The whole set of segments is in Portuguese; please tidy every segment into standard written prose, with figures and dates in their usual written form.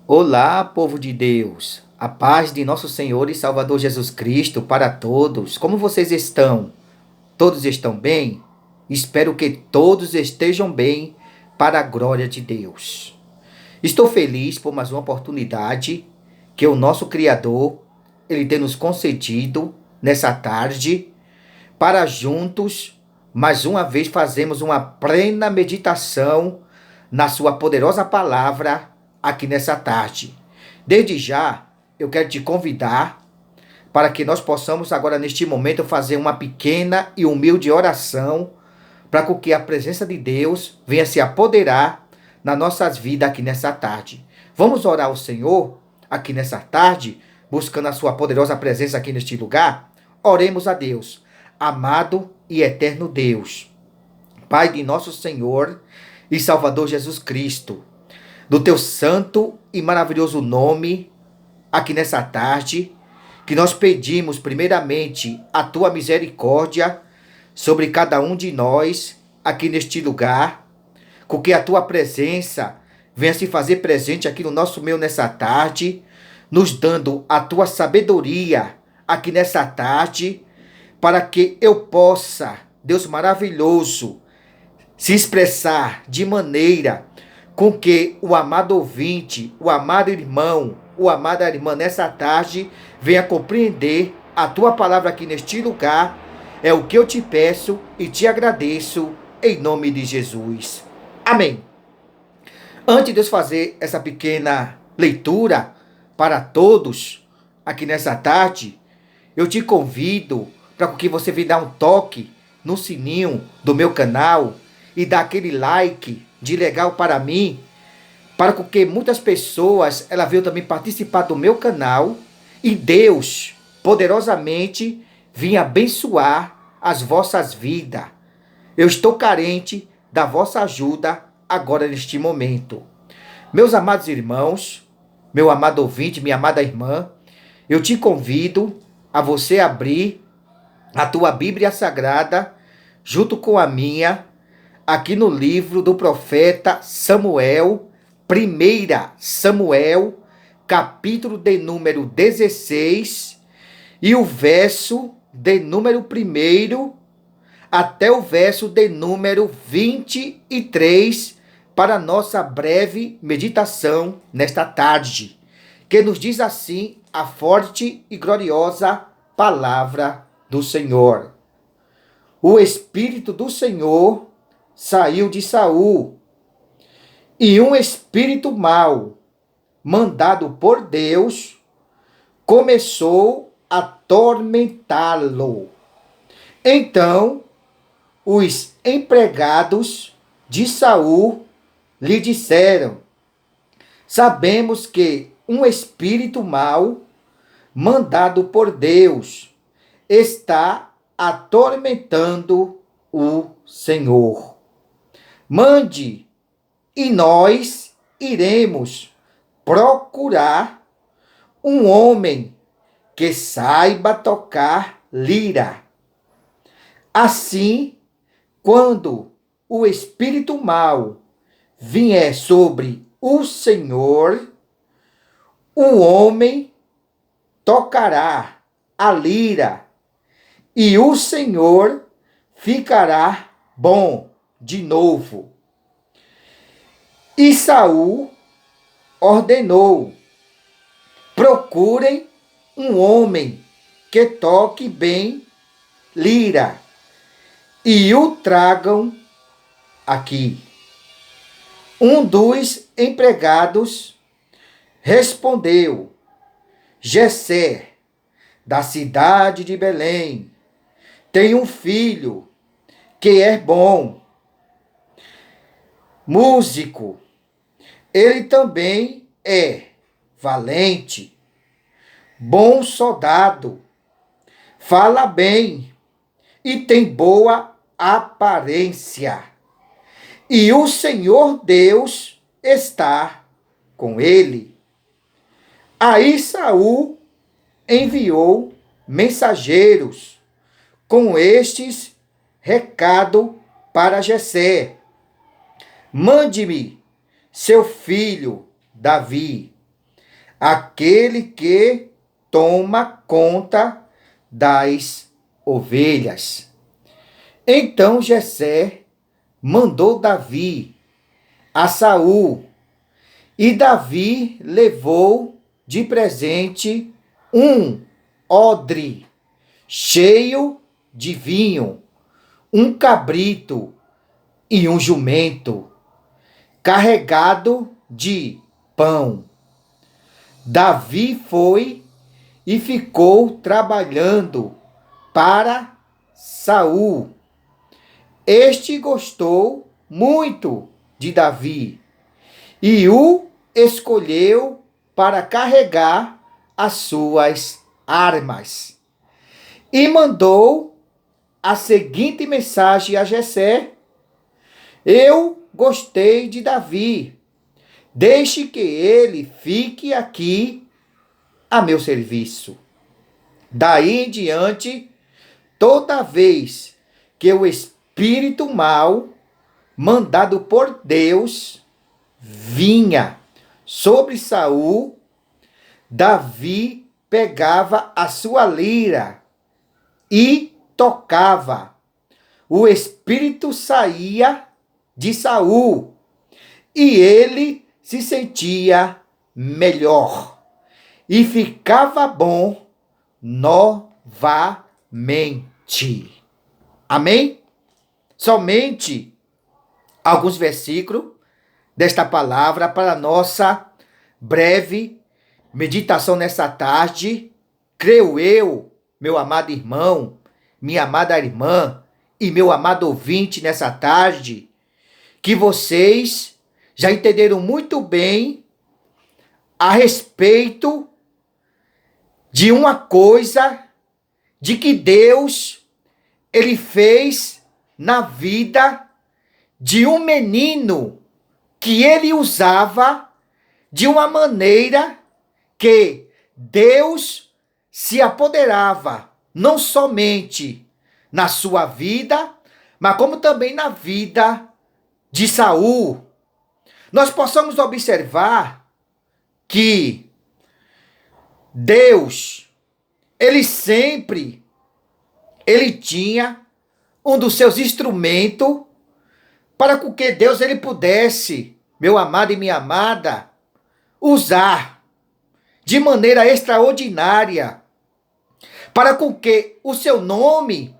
Olá, povo de Deus. A paz de nosso Senhor e Salvador Jesus Cristo para todos. Como vocês estão? Todos estão bem? Espero que todos estejam bem para a glória de Deus. Estou feliz por mais uma oportunidade que o nosso Criador ele tem nos concedido nessa tarde para juntos mais uma vez fazermos uma plena meditação na sua poderosa palavra aqui nessa tarde. Desde já, eu quero te convidar para que nós possamos agora neste momento fazer uma pequena e humilde oração para que a presença de Deus venha se apoderar nas nossas vidas aqui nessa tarde. Vamos orar ao Senhor aqui nessa tarde, buscando a sua poderosa presença aqui neste lugar? Oremos a Deus, amado e eterno Deus, Pai de nosso Senhor e Salvador Jesus Cristo, do teu santo e maravilhoso nome, aqui nessa tarde, que nós pedimos primeiramente a tua misericórdia sobre cada um de nós aqui neste lugar, com que a tua presença venha se fazer presente aqui no nosso meio nessa tarde, nos dando a tua sabedoria aqui nessa tarde, para que eu possa, Deus maravilhoso, se expressar de maneira com que o amado ouvinte, o amado irmão, o amada irmã nessa tarde venha compreender a tua palavra aqui neste lugar. É o que eu te peço e te agradeço em nome de Jesus. Amém. Antes de Deus fazer essa pequena leitura para todos aqui nessa tarde, eu te convido para que você venha dar um toque no sininho do meu canal e dar aquele like de legal para mim, para que muitas pessoas ela venham também participar do meu canal e Deus poderosamente venha abençoar as vossas vidas. Eu estou carente da vossa ajuda agora neste momento. Meus amados irmãos, meu amado ouvinte, minha amada irmã, eu te convido a você abrir a tua Bíblia Sagrada junto com a minha, aqui no livro do profeta Samuel, 1 Samuel, capítulo de número 16, e o verso de número 1 até o verso de número 23, para nossa breve meditação nesta tarde, que nos diz assim a forte e gloriosa palavra do Senhor. O Espírito do Senhor saiu de Saul, e um espírito mau, mandado por Deus, começou a atormentá-lo. Então, os empregados de Saul lhe disseram: sabemos que um espírito mau, mandado por Deus, está atormentando o Senhor. Mande, e nós iremos procurar um homem que saiba tocar lira. Assim, quando o espírito mau vier sobre o Senhor, o homem tocará a lira e o Senhor ficará bom de novo. E Saul ordenou: procurem um homem que toque bem lira e o tragam aqui. Um dos empregados respondeu: Jessé, da cidade de Belém, tem um filho que é bom, músico. Ele também é valente, bom soldado, fala bem e tem boa aparência. E o Senhor Deus está com ele. Aí Saul enviou mensageiros com estes recado para Jessé: mande-me seu filho Davi. aquele que toma conta das ovelhas. Então Jessé mandou Davi a Saul, e Davi levou de presente um odre cheio de vinho, um cabrito e um jumento carregado de pão. Davi foi e ficou trabalhando para Saul. Este gostou muito de Davi e o escolheu para carregar as suas armas. E mandou a seguinte mensagem a Jessé: eu gostei de Davi, deixe que ele fique aqui a meu serviço. Daí em diante, toda vez que o espírito mau, mandado por Deus, vinha sobre Saul, Davi pegava a sua lira e tocava. O espírito saía de Saul e ele se sentia melhor e ficava bom novamente. Amém? Somente alguns versículos desta palavra para nossa breve meditação nessa tarde. Creio eu, meu amado irmão, minha amada irmã e meu amado ouvinte nessa tarde, que vocês já entenderam muito bem a respeito de uma coisa de que Deus ele fez na vida de um menino que ele usava de uma maneira que Deus se apoderava não somente na sua vida, mas como também na vida de Saul. Nós possamos observar que Deus, ele tinha um dos seus instrumentos para que Deus ele pudesse, meu amado e minha amada, usar de maneira extraordinária para que o seu nome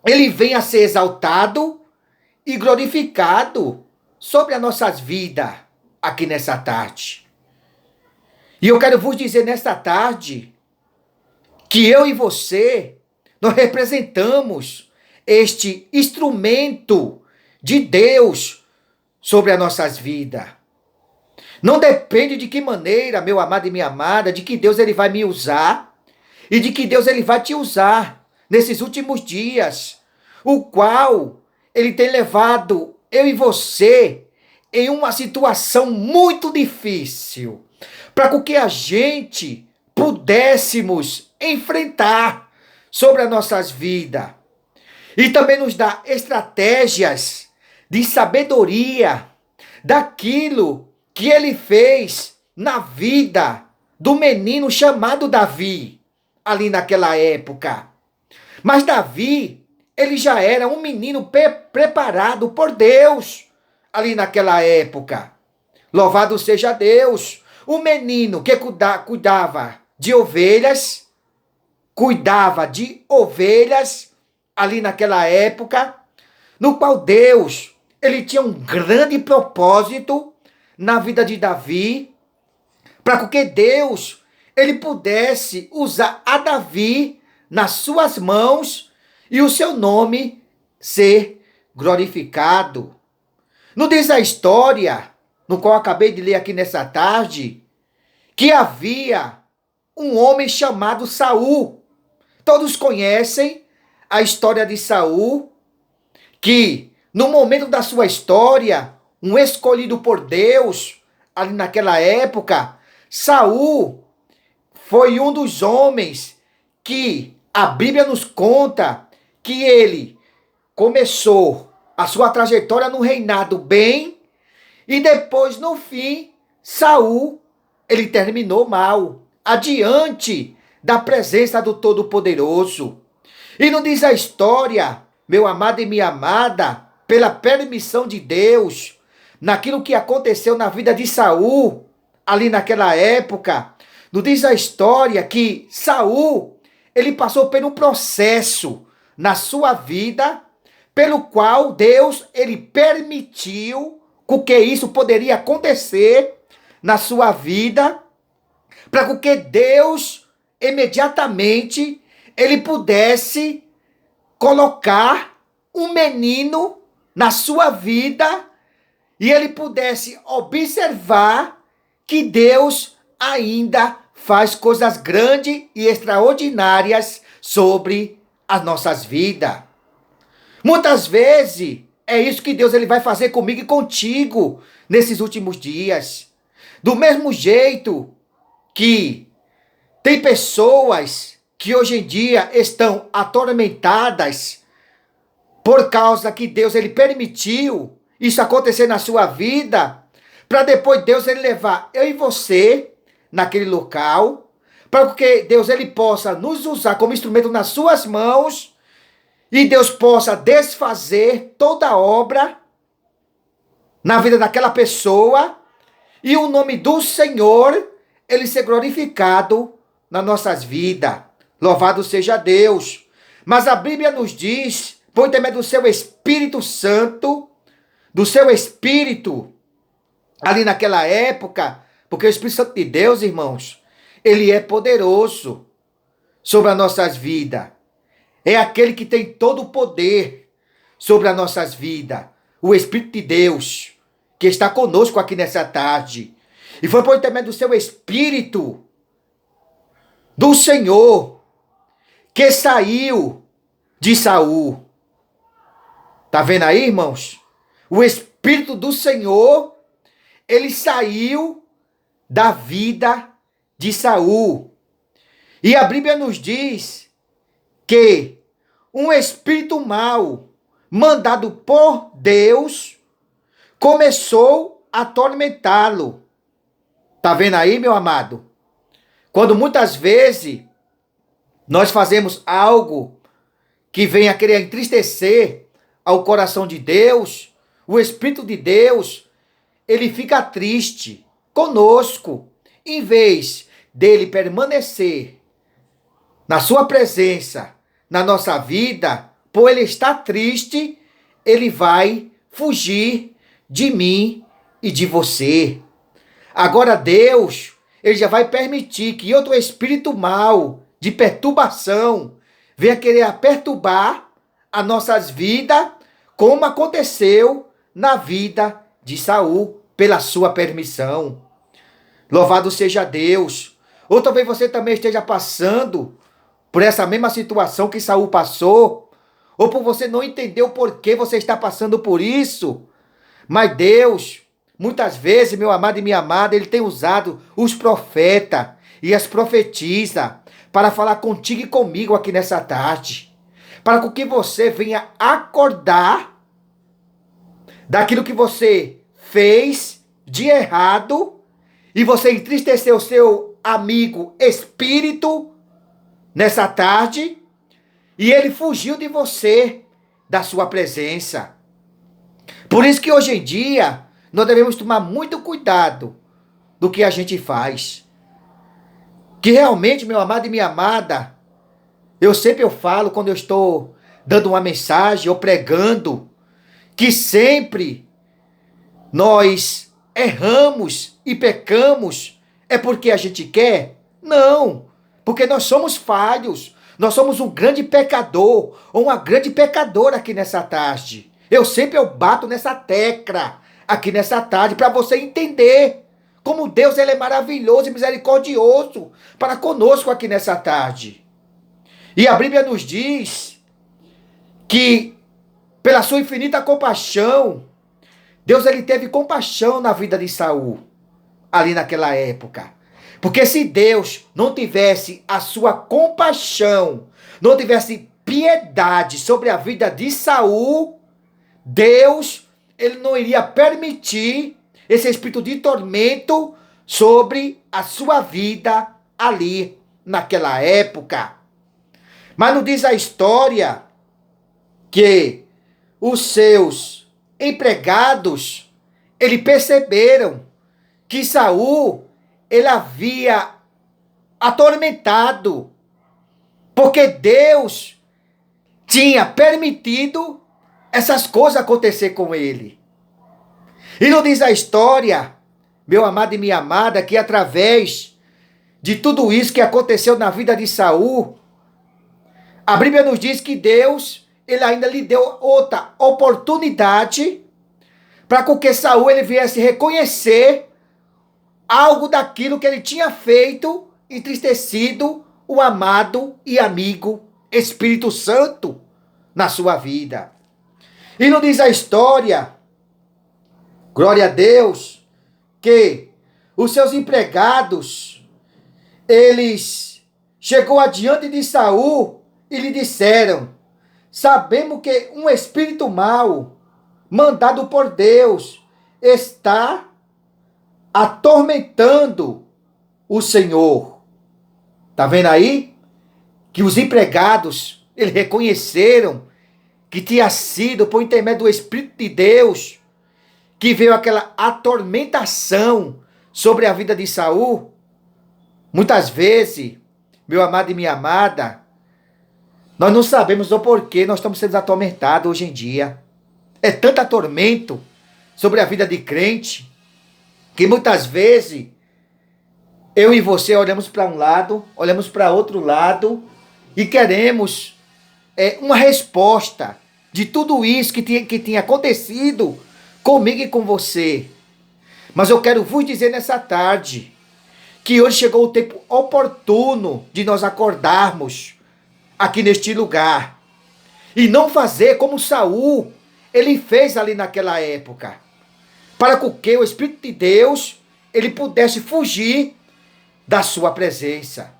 ele venha a ser exaltado e glorificado sobre as nossas vidas aqui nessa tarde. E eu quero vos dizer nesta tarde que eu e você, nós representamos este instrumento de Deus sobre as nossas vidas. Não depende de que maneira, meu amado e minha amada, de que Deus ele vai me usar e de que Deus ele vai te usar nesses últimos dias, o qual ele tem levado eu e você em uma situação muito difícil, para que a gente pudéssemos enfrentar sobre as nossas vidas. E também nos dá estratégias de sabedoria daquilo que ele fez na vida do menino chamado Davi, ali naquela época. Mas Davi, ele já era um menino preparado por Deus, ali naquela época. Louvado seja Deus, o menino que cuidava de ovelhas, ali naquela época, no qual Deus, ele tinha um grande propósito na vida de Davi, para que Deus, ele pudesse usar a Davi nas suas mãos e o seu nome ser glorificado. Não diz a história, no qual acabei de ler aqui nessa tarde, que havia um homem chamado Saul. Todos conhecem a história de Saul, que no momento da sua história, um escolhido por Deus, ali naquela época, Saul foi um dos homens que a Bíblia nos conta que ele começou a sua trajetória no reinado bem e depois, no fim, Saul, ele terminou mal, adiante da presença do Todo-Poderoso. E não diz a história, meu amado e minha amada, pela permissão de Deus, naquilo que aconteceu na vida de Saul, ali naquela época, não diz a história que Saul, ele passou por um processo na sua vida, pelo qual Deus, ele permitiu que isso poderia acontecer na sua vida, para que Deus, imediatamente, ele pudesse colocar um menino na sua vida e ele pudesse observar que Deus ainda faz coisas grandes e extraordinárias sobre as nossas vidas. Muitas vezes é isso que Deus ele vai fazer comigo e contigo nesses últimos dias. Do mesmo jeito que tem pessoas que hoje em dia estão atormentadas por causa que Deus ele permitiu isso acontecer na sua vida, para depois Deus ele levar eu e você naquele local, para que Deus ele possa nos usar como instrumento nas suas mãos e Deus possa desfazer toda a obra na vida daquela pessoa e o nome do Senhor ele ser glorificado nas nossas vidas. Louvado seja Deus. Mas a Bíblia nos diz, por intermédio do seu Espírito Santo, do seu Espírito, ali naquela época, porque o Espírito Santo de Deus, irmãos, ele é poderoso sobre as nossas vidas. É aquele que tem todo o poder sobre as nossas vidas. O Espírito de Deus, que está conosco aqui nessa tarde. E foi por intermédio do seu Espírito, do Senhor, que saiu de Saul. Tá vendo aí, irmãos? O Espírito do Senhor, ele saiu da vida de Saul. E a Bíblia nos diz que um espírito mau, mandado por Deus, começou a atormentá-lo. Tá vendo aí, meu amado? Quando muitas vezes nós fazemos algo que venha querer entristecer ao coração de Deus, o Espírito de Deus, ele fica triste conosco, em vez dele permanecer na sua presença, na nossa vida, por ele estar triste, ele vai fugir de mim e de você. Agora Deus, ele já vai permitir que outro espírito mau, de perturbação, venha querer perturbar as nossas vidas, como aconteceu na vida de Saul, pela sua permissão. Louvado seja Deus. Ou talvez você também esteja passando por essa mesma situação que Saul passou, ou por você não entender o porquê você está passando por isso. Mas Deus, muitas vezes, meu amado e minha amada, ele tem usado os profetas e as profetisas para falar contigo e comigo aqui nessa tarde, para que você venha acordar daquilo que você fez de errado e você entristeceu o seu amigo espírito nessa tarde e ele fugiu de você, da sua presença. Por isso que hoje em dia nós devemos tomar muito cuidado do que a gente faz. Que realmente, meu amado e minha amada, eu falo quando eu estou dando uma mensagem ou pregando, que sempre nós erramos e pecamos, é porque a gente quer? Não, porque nós somos falhos, nós somos um grande pecador, ou uma grande pecadora aqui nessa tarde. Eu bato nessa tecla aqui nessa tarde, para você entender como Deus ele é maravilhoso e misericordioso para conosco aqui nessa tarde. E a Bíblia nos diz que, pela sua infinita compaixão, Deus ele teve compaixão na vida de Saul, ali naquela época. Porque se Deus não tivesse a sua compaixão, não tivesse piedade sobre a vida de Saul, Deus ele não iria permitir esse espírito de tormento sobre a sua vida ali naquela época. Mas não diz a história que os seus empregados, eles perceberam que Saul, ele havia atormentado, porque Deus tinha permitido essas coisas acontecer com ele. E não diz a história, meu amado e minha amada, que através de tudo isso que aconteceu na vida de Saul, a Bíblia nos diz que Deus, ele ainda lhe deu outra oportunidade para que Saul ele viesse reconhecer algo daquilo que ele tinha feito, entristecido o amado e amigo Espírito Santo na sua vida. E não diz a história, glória a Deus, que os seus empregados, eles chegou adiante de Saul e lhe disseram: sabemos que um espírito mau, mandado por Deus, está atormentando o Senhor. Tá vendo aí? Que os empregados, eles reconheceram que tinha sido por intermédio do Espírito de Deus que veio aquela atormentação sobre a vida de Saul. Muitas vezes, meu amado e minha amada, nós não sabemos o porquê nós estamos sendo atormentados hoje em dia. É tanto atormento sobre a vida de crente, que muitas vezes eu e você olhamos para um lado, olhamos para outro lado e queremos uma resposta de tudo isso que tinha acontecido comigo e com você. Mas eu quero vos dizer nessa tarde que hoje chegou o tempo oportuno de nós acordarmos aqui neste lugar e não fazer como Saul ele fez ali naquela época, para que o Espírito de Deus ele pudesse fugir da sua presença.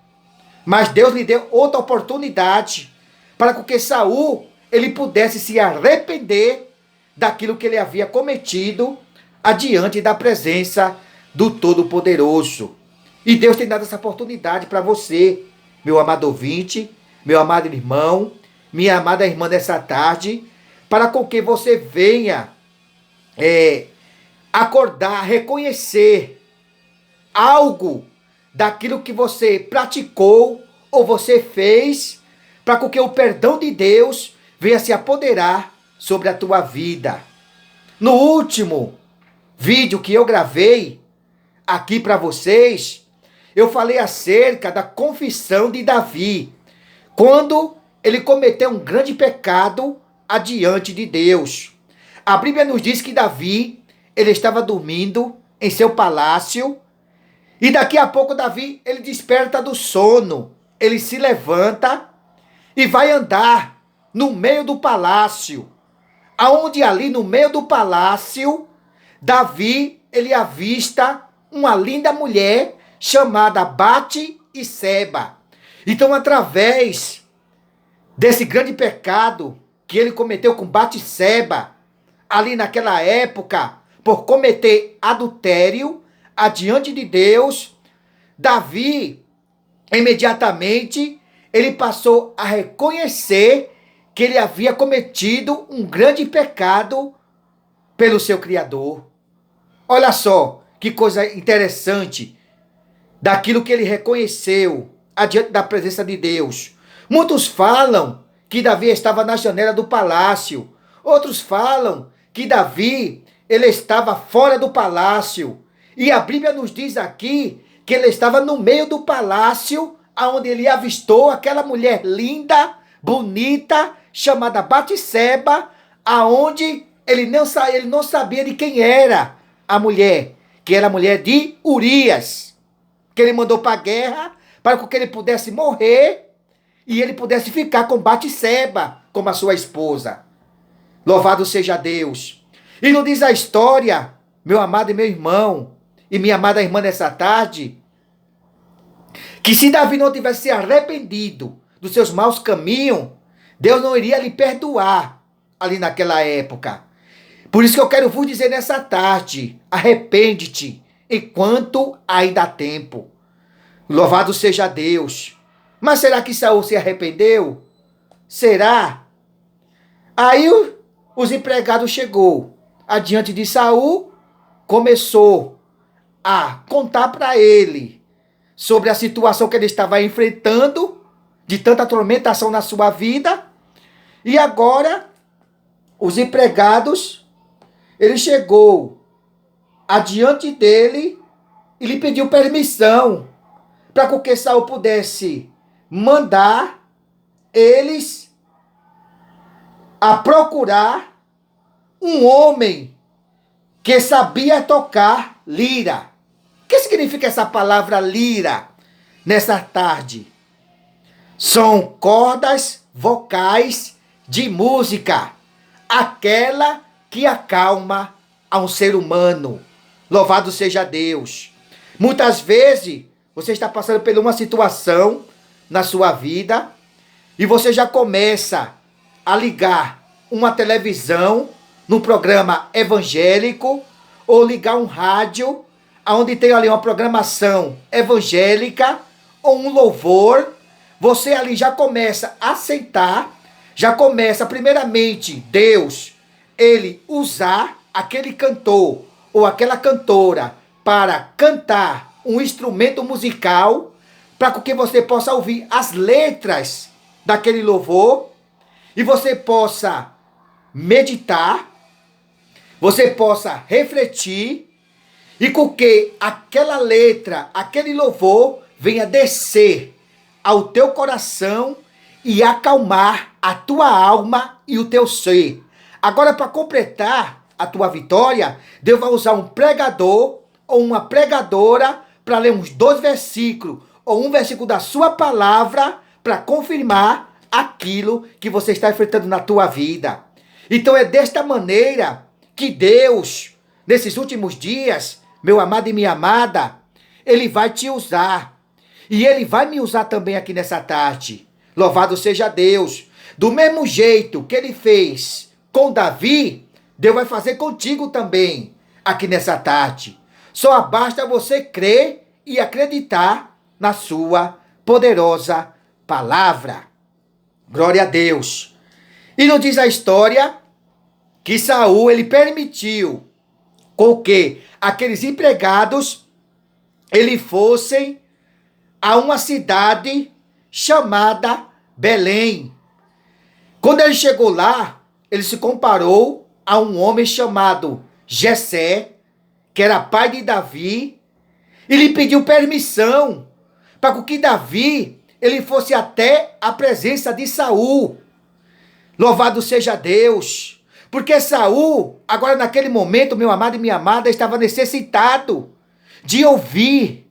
Mas Deus lhe deu outra oportunidade para que Saul ele pudesse se arrepender daquilo que ele havia cometido adiante da presença do Todo-Poderoso. E Deus tem dado essa oportunidade para você, meu amado ouvinte, meu amado irmão, minha amada irmã nessa tarde, para com que você venha acordar, reconhecer algo daquilo que você praticou ou você fez, para que o perdão de Deus venha se apoderar sobre a tua vida. No último vídeo que eu gravei aqui para vocês, eu falei acerca da confissão de Davi, quando ele cometeu um grande pecado adiante de Deus. A Bíblia nos diz que Davi, ele estava dormindo em seu palácio, e daqui a pouco Davi, ele desperta do sono, ele se levanta e vai andar no meio do palácio, aonde ali no meio do palácio, Davi, ele avista uma linda mulher chamada Bate-seba. Então, através desse grande pecado que ele cometeu com Bate-seba, ali naquela época, por cometer adultério adiante de Deus, Davi, imediatamente, ele passou a reconhecer que ele havia cometido um grande pecado pelo seu Criador. Olha só que coisa interessante daquilo que ele reconheceu adiante da presença de Deus. Muitos falam que Davi estava na janela do palácio. Outros falam que Davi ele estava fora do palácio. E a Bíblia nos diz aqui que ele estava no meio do palácio, onde ele avistou aquela mulher linda, bonita, chamada Bate-seba, aonde ele não sabia de quem era a mulher, que era a mulher de Urias, que ele mandou para a guerra, para que ele pudesse morrer e ele pudesse ficar com Bate-seba como a sua esposa. Louvado seja Deus. E não diz a história, meu amado e meu irmão, e minha amada irmã nessa tarde, que se Davi não tivesse se arrependido dos seus maus caminhos, Deus não iria lhe perdoar ali naquela época. Por isso que eu quero vos dizer nessa tarde, arrepende-te enquanto ainda há tempo. Louvado seja Deus. Mas será que Saul se arrependeu? Será? Aí os empregados chegou adiante de Saul, começou a contar para ele sobre a situação que ele estava enfrentando, de tanta tormentação na sua vida. E agora, os empregados, ele chegou adiante dele e lhe pediu permissão para que Saul pudesse mandar eles a procurar um homem que sabia tocar lira. O que significa essa palavra lira nessa tarde? São cordas vocais de música, aquela que acalma a um ser humano. Louvado seja Deus. Muitas vezes você está passando por uma situação na sua vida e você já começa a ligar uma televisão num programa evangélico ou ligar um rádio onde tem ali uma programação evangélica ou um louvor. Você ali já começa a aceitar, já começa primeiramente Deus, ele usar aquele cantor ou aquela cantora para cantar um instrumento musical para que você possa ouvir as letras daquele louvor e você possa meditar, você possa refletir e com que aquela letra, aquele louvor venha descer ao teu coração e acalmar a tua alma e o teu ser. Agora, para completar a tua vitória, Deus vai usar um pregador ou uma pregadora para ler uns 2 versículos ou um versículo da sua palavra para confirmar aquilo que você está enfrentando na tua vida. Então é desta maneira que Deus, nesses últimos dias, meu amado e minha amada, ele vai te usar. E ele vai me usar também aqui nessa tarde. Louvado seja Deus. Do mesmo jeito que ele fez com Davi, Deus vai fazer contigo também aqui nessa tarde. Só basta você crer e acreditar na sua poderosa palavra. Glória a Deus. E nos diz a história que Saul ele permitiu com que aqueles empregados ele fossem a uma cidade chamada Belém. Quando ele chegou lá, ele se comparou a um homem chamado Jessé, que era pai de Davi, e lhe pediu permissão para que Davi ele fosse até a presença de Saul. Louvado seja Deus, porque Saul, agora naquele momento, meu amado e minha amada, estava necessitado de ouvir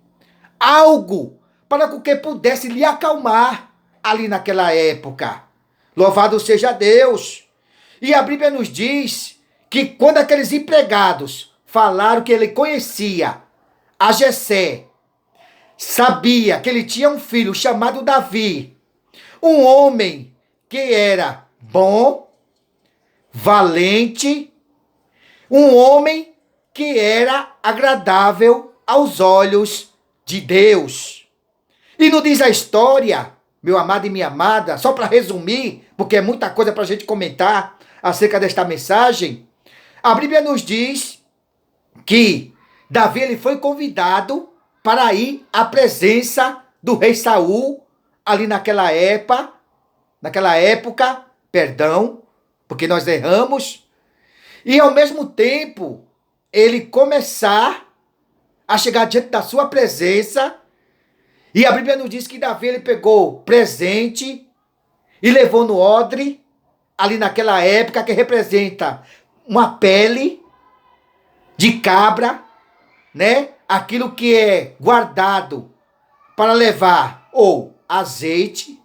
algo para que pudesse lhe acalmar ali naquela época. Louvado seja Deus. E a Bíblia nos diz que quando aqueles empregados falaram que ele conhecia a Jessé, sabia que ele tinha um filho chamado Davi, um homem que era bom, valente, um homem que era agradável aos olhos de Deus. E não diz a história, meu amado e minha amada, só para resumir, porque é muita coisa para a gente comentar acerca desta mensagem, a Bíblia nos diz que Davi ele foi convidado para ir à presença do rei Saul, ali naquela época, porque nós erramos, e ao mesmo tempo ele começar a chegar diante da sua presença. E a Bíblia nos diz que Davi ele pegou presente e levou no odre, ali naquela época, que representa uma pele de cabra, né? Aquilo que é guardado para levar ou azeite,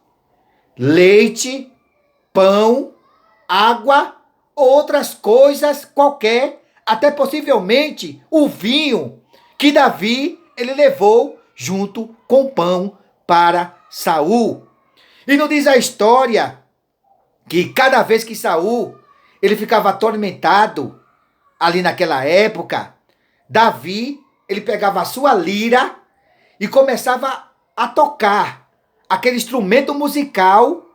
leite, pão, água, outras coisas qualquer, até possivelmente o vinho que Davi ele levou junto com pão para Saul. E não diz a história que cada vez que Saul ele ficava atormentado ali naquela época, Davi ele pegava a sua lira e começava a tocar aquele instrumento musical,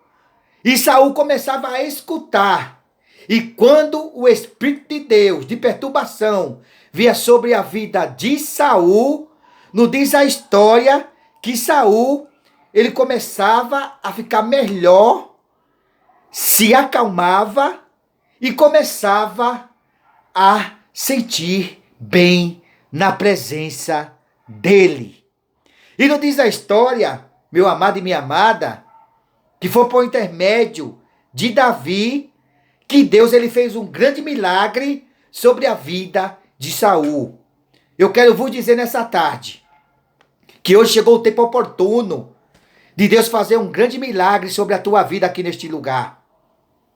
e Saul começava a escutar. E quando o Espírito de Deus, de perturbação, via sobre a vida de Saul, nos diz a história que Saul, ele começava a ficar melhor, se acalmava e começava a sentir bem na presença dele. E nos diz a história, meu amado e minha amada, que foi por intermédio de Davi que Deus ele fez um grande milagre sobre a vida de Saul. Eu quero vos dizer nessa tarde que hoje chegou o tempo oportuno de Deus fazer um grande milagre sobre a tua vida aqui neste lugar.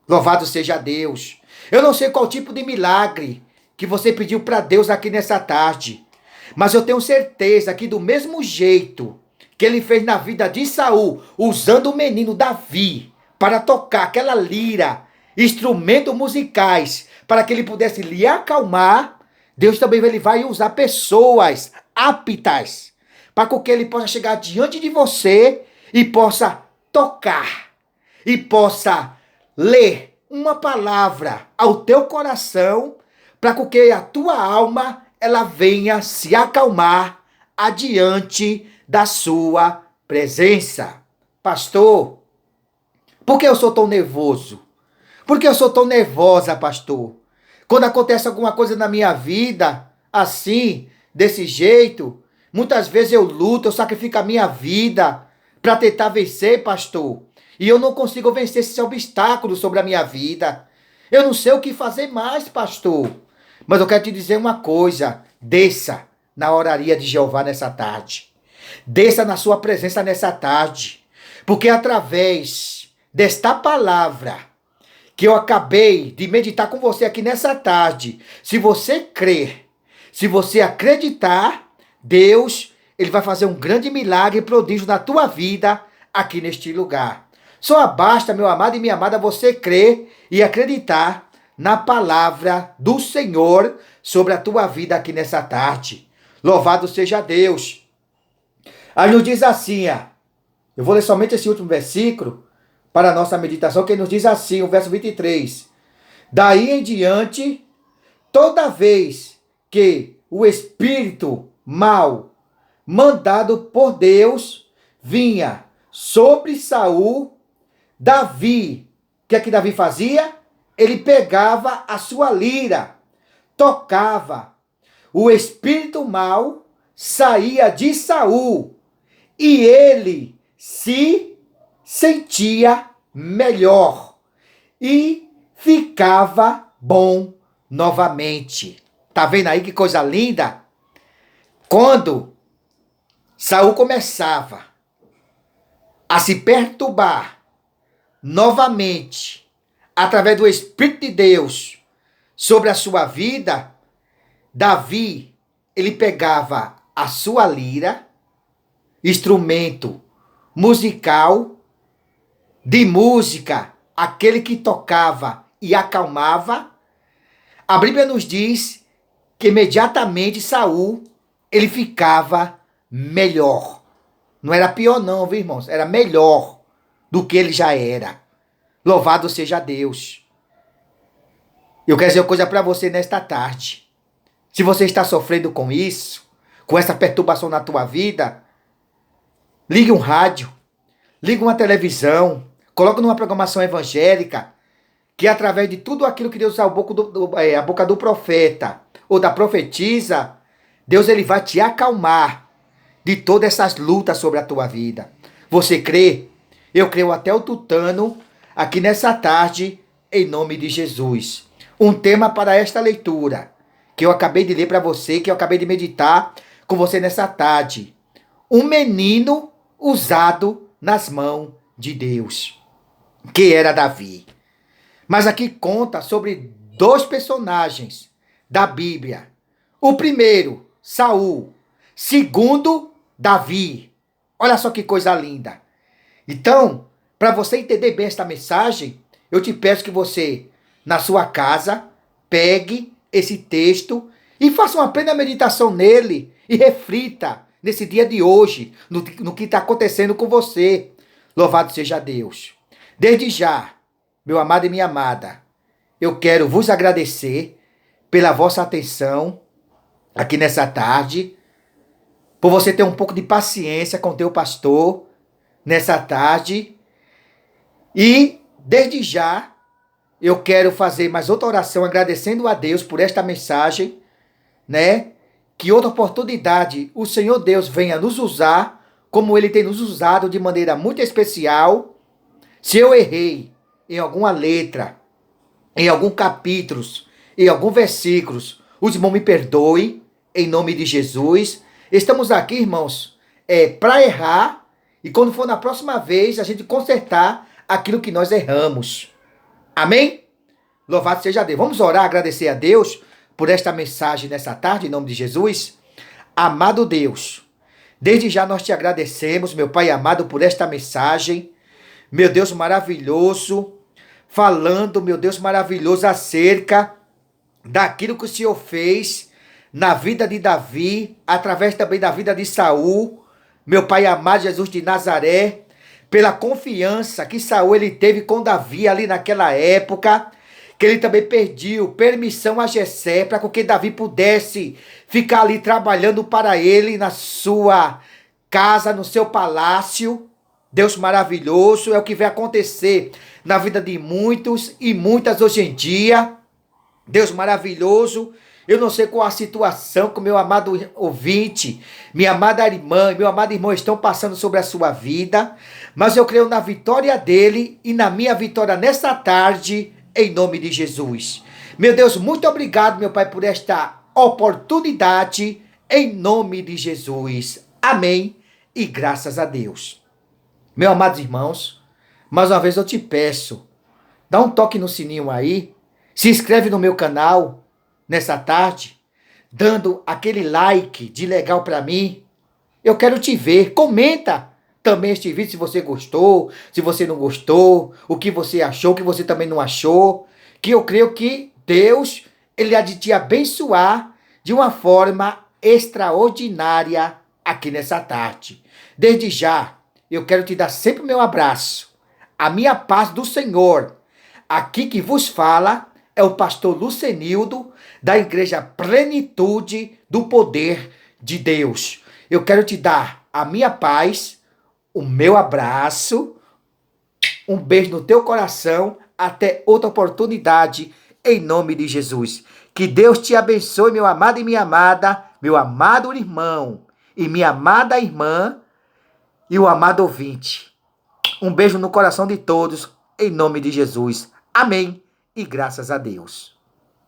Louvado seja Deus. Eu não sei qual tipo de milagre que você pediu para Deus aqui nessa tarde, mas eu tenho certeza que do mesmo jeito que ele fez na vida de Saul, usando o menino Davi para tocar aquela lira, instrumentos musicais, para que ele pudesse lhe acalmar, Deus também ele vai usar pessoas aptas para que ele possa chegar diante de você e possa tocar, e possa ler uma palavra ao teu coração, para que a tua alma ela venha se acalmar adiante da sua presença. Pastor, por que eu sou tão nervoso? Por que eu sou tão nervosa, pastor? Quando acontece alguma coisa na minha vida, assim, desse jeito, muitas vezes eu luto, eu sacrifico a minha vida para tentar vencer, pastor. E eu não consigo vencer esse obstáculo sobre a minha vida. Eu não sei o que fazer mais, pastor. Mas eu quero te dizer uma coisa. Desça na oraria de Jeová nessa tarde. Desça na sua presença nessa tarde. Porque através desta palavra que eu acabei de meditar com você aqui nessa tarde, se você crer, se você acreditar, Deus, ele vai fazer um grande milagre e prodígio na tua vida aqui neste lugar. Só basta, meu amado e minha amada, você crer e acreditar na palavra do Senhor sobre a tua vida aqui nessa tarde. Louvado seja Deus. Aí nos diz assim, eu vou ler somente esse último versículo para a nossa meditação, que nos diz assim, o verso 23. Daí em diante, toda vez que o espírito mau, mandado por Deus, vinha sobre Saul, Davi, o que é que Davi fazia? Ele pegava a sua lira, tocava. O espírito mau saía de Saul e ele se sentia melhor e ficava bom novamente. Tá vendo aí que coisa linda? Quando Saul começava a se perturbar novamente através do Espírito de Deus sobre a sua vida, Davi, ele pegava a sua lira, instrumento musical, de música, aquele que tocava e acalmava. A Bíblia nos diz que imediatamente Saul, ele ficava melhor. Não era pior não, viu, irmãos? Era melhor do que ele já era. Louvado seja Deus. Eu quero dizer uma coisa para você nesta tarde. Se você está sofrendo com isso, com essa perturbação na tua vida, ligue um rádio, ligue uma televisão, coloque numa programação evangélica, que através de tudo aquilo que Deus usa a boca do profeta ou da profetisa, Deus ele vai te acalmar de todas essas lutas sobre a tua vida. Você crê? Eu creio até o tutano aqui nessa tarde, em nome de Jesus. Um tema para esta leitura, que eu acabei de ler para você, que eu acabei de meditar com você nessa tarde. Um menino usado nas mãos de Deus, que era Davi. Mas aqui conta sobre dois personagens da Bíblia. O primeiro, Saul. Segundo, Davi. Olha só que coisa linda. Então, para você entender bem esta mensagem, eu te peço que você, na sua casa, pegue esse texto e faça uma plena meditação nele e reflita nesse dia de hoje, no que está acontecendo com você. Louvado seja Deus. Desde já, meu amado e minha amada, eu quero vos agradecer pela vossa atenção aqui nessa tarde, por você ter um pouco de paciência com o teu pastor nessa tarde. E, desde já, eu quero fazer mais outra oração agradecendo a Deus por esta mensagem, né? Que outra oportunidade o Senhor Deus venha nos usar, como Ele tem nos usado de maneira muito especial. Se eu errei em alguma letra, em algum capítulo, em algum versículo, os irmãos me perdoem, em nome de Jesus. Estamos aqui, irmãos, para errar, e quando for na próxima vez, a gente consertar aquilo que nós erramos. Amém? Louvado seja Deus. Vamos orar, agradecer a Deus por esta mensagem nessa tarde, em nome de Jesus. Amado Deus, desde já nós te agradecemos, meu Pai amado, por esta mensagem. Meu Deus maravilhoso, falando, meu Deus maravilhoso, acerca daquilo que o Senhor fez na vida de Davi, através também da vida de Saul, meu Pai amado Jesus de Nazaré, pela confiança que Saul ele teve com Davi ali naquela época, que ele também pediu permissão a Jessé para que Davi pudesse ficar ali trabalhando para ele na sua casa, no seu palácio. Deus maravilhoso, é o que vai acontecer na vida de muitos e muitas hoje em dia. Deus maravilhoso, eu não sei qual a situação que o meu amado ouvinte, minha amada irmã e meu amado irmão estão passando sobre a sua vida, mas eu creio na vitória dele e na minha vitória nessa tarde, em nome de Jesus. Meu Deus, muito obrigado, meu Pai, por esta oportunidade, em nome de Jesus. Amém e graças a Deus. Meus amados irmãos, mais uma vez eu te peço, dá um toque no sininho aí, se inscreve no meu canal nessa tarde, dando aquele like de legal para mim. Eu quero te ver, comenta também este vídeo se você gostou, se você não gostou, o que você achou, o que você também não achou, que eu creio que Deus, ele há de te abençoar de uma forma extraordinária aqui nessa tarde. Desde já, eu quero te dar sempre o meu abraço, a minha paz do Senhor. Aqui que vos fala é o pastor Lucenildo, da Igreja Plenitude do Poder de Deus. Eu quero te dar a minha paz, o meu abraço, um beijo no teu coração, até outra oportunidade, em nome de Jesus. Que Deus te abençoe, meu amado e minha amada, meu amado irmão e minha amada irmã e o amado ouvinte. Um beijo no coração de todos, em nome de Jesus. Amém e graças a Deus.